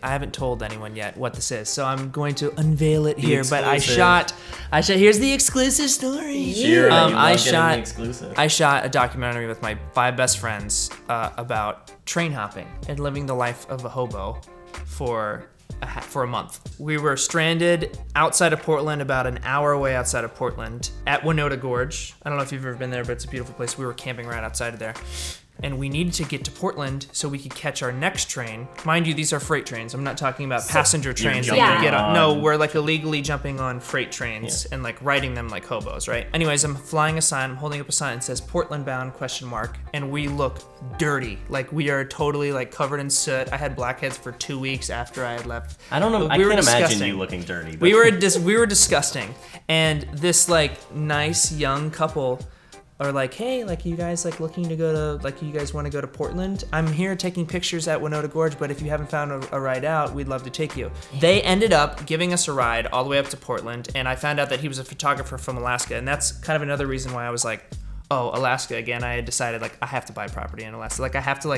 I haven't told anyone yet what this is, so I'm going to unveil it here. But I exclusive. shot. Here's the exclusive story. Sure, I I shot a documentary with my 5 best friends about train hopping and living the life of a hobo for a month. We were stranded outside of Portland, about an hour away outside of Portland, at Winota Gorge. I don't know if you've ever been there, but it's a beautiful place. We were camping right outside of there. And we needed to get to Portland so we could catch our next train. Mind you, these are freight trains. I'm not talking about passenger trains that you get on. No, we're like illegally jumping on freight trains and like riding them like hobos, right? Anyways, I'm flying a sign, I'm holding up a sign that says Portland bound ? And we look dirty. Like we are totally like covered in soot. I had blackheads for 2 weeks after I had left. I don't know, I can't imagine you looking dirty. But. We were disgusting. And this like nice young couple are like, hey, like you guys like looking to go to, like you guys want to go to Portland? I'm here taking pictures at Winota Gorge, but if you haven't found a ride out, we'd love to take you. They ended up giving us a ride all the way up to Portland, and I found out that he was a photographer from Alaska, and that's kind of another reason why I was like, oh, Alaska again. I had decided like I have to buy property in Alaska. Like I have to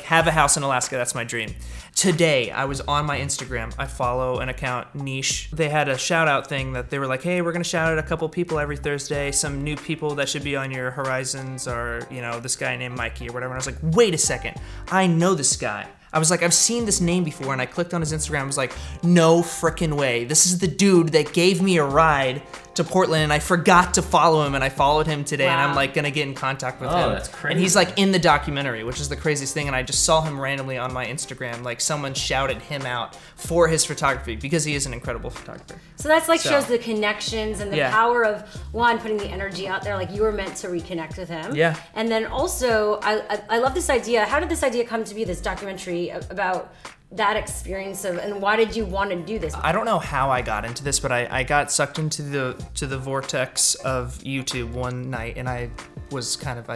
have a house in Alaska. That's my dream. Today, I was on my Instagram. I follow an account, Niche. They had a shout out thing that they were like, hey, we're gonna shout out a couple people every Thursday, some new people that should be on your horizons, or you know, this guy named Mikey or whatever. And I was like, wait a second, I know this guy. I was like, I've seen this name before, and I clicked on his Instagram. I was like, no frickin' way. This is the dude that gave me a ride to Portland, and I forgot to follow him, and I followed him today, and I'm like gonna get in contact with him. Oh, that's crazy. And he's like in the documentary, which is the craziest thing, and I just saw him randomly on my Instagram. Like someone shouted him out for his photography because he is an incredible photographer. So that's like shows the connections and the power of one, putting the energy out there. Like you were meant to reconnect with him. Yeah. And then also, I love this idea. How did this idea come to be, this documentary about that experience of, and why did you want to do this? I don't know how I got into this, but I got sucked into the vortex of YouTube one night, and I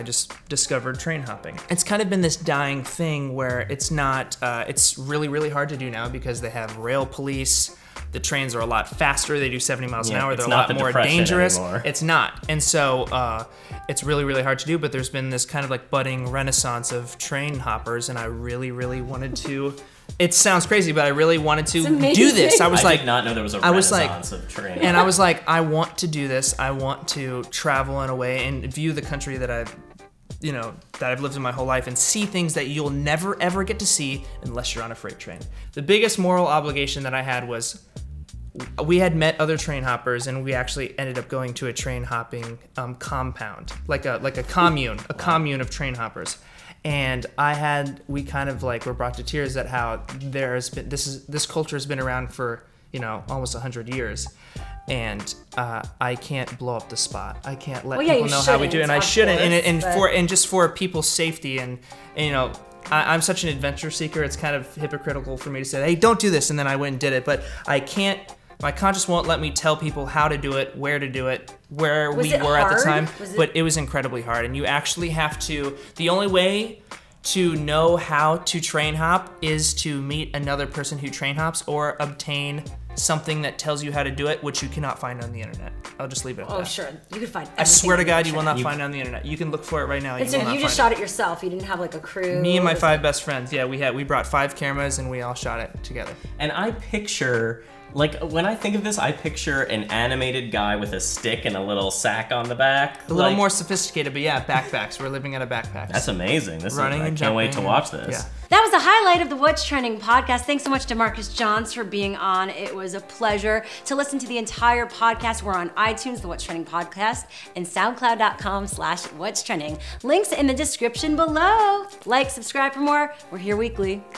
just discovered train hopping. It's kind of been this dying thing where it's not, it's really, really hard to do now because they have rail police. The trains are a lot faster. They do 70 miles an hour. They're a lot more dangerous. Anymore. It's not. And so it's really, really hard to do, but there's been this kind of like budding renaissance of train hoppers, and I really, really wanted to. It sounds crazy, but I really wanted to do this. I did not know there was a renaissance of train. And I was like, I want to do this. I want to travel in a way and view the country that I've lived in my whole life and see things that you'll never ever get to see unless you're on a freight train. The biggest moral obligation that I had was, we had met other train hoppers, and we actually ended up going to a train hopping compound, like a commune, commune of train hoppers. And we kind of like were brought to tears at how this culture has been around for, almost 100 years. And I can't blow up the spot. I can't let people know how we do it, and I shouldn't. And just for people's safety, and I'm such an adventure seeker. It's kind of hypocritical for me to say, hey, don't do this, and then I went and did it. But I can't. My conscience won't let me tell people how to do it, where to do it, where we were at the time. But it was incredibly hard, and you actually have to. The only way to know how to train hop is to meet another person who train hops or obtain something that tells you how to do it, which you cannot find on the internet. I'll just leave it at that. Oh, sure. You can find I swear to God, you will not find it on the internet. You can look for it right now. And so you just shot it yourself? You didn't have like a crew? Me and my 5 best friends. Yeah, we brought 5 cameras, and we all shot it together. And I picture, like, when I think of this, I picture an animated guy with a stick and a little sack on the back. A little more sophisticated, but yeah, backpacks. We're living out of backpacks. That's amazing. I can't wait to watch this. Yeah. That was the highlight of the What's Trending podcast. Thanks so much to Marcus Johns for being on. It was a pleasure to listen to the entire podcast. We're on iTunes, the What's Trending podcast, and soundcloud.com/What's Trending. Links in the description below. Like, subscribe for more. We're here weekly.